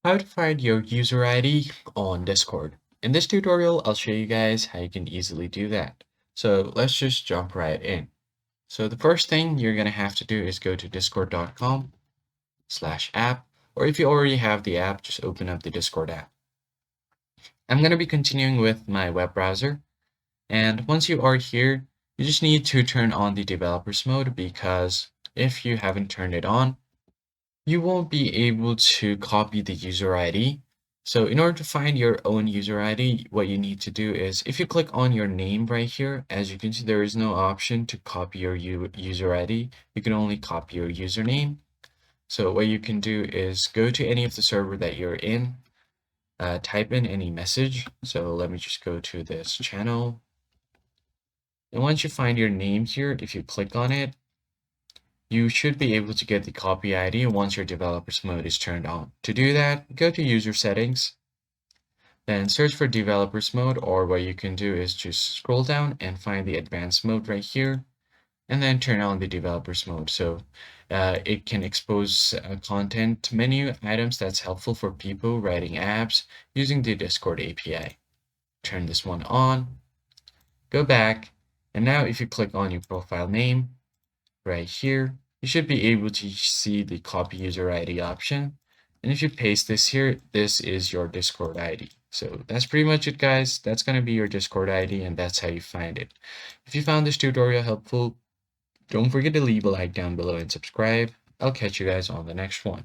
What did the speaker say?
How to find your user ID on Discord. In this tutorial, I'll show you guys how you can easily do that. So let's just jump right in. So the first thing you're going to have to do is go to discord.com/app, or if you already have the app, just open up the Discord app. I'm going to be continuing with my web browser. And once you are here, you just need to turn on the developers mode because if you haven't turned it on, you won't be able to copy the user ID. So in order to find your own user ID, what you need to do is if you click on your name right here, as you can see, there is no option to copy your user ID. You can only copy your username. So what you can do is go to any of the server that you're in, type in any message. So let me just go to this channel. And once you find your name here, if you click on it, you should be able to get the copy ID once your developers mode is turned on. To do that, go to user settings, then search for developers mode, or what you can do is just scroll down and find the advanced mode right here, and then turn on the developers mode. So it can expose content menu items that's helpful for people writing apps using the Discord API. Turn this one on, go back, and now if you click on your profile name, right here, you should be able to see the copy user ID option. And if you paste this here, this is your Discord ID. So that's pretty much it, guys. That's going to be your Discord ID, and that's how you find it. If you found this tutorial helpful, don't forget to leave a like down below and subscribe. I'll catch you guys on the next one.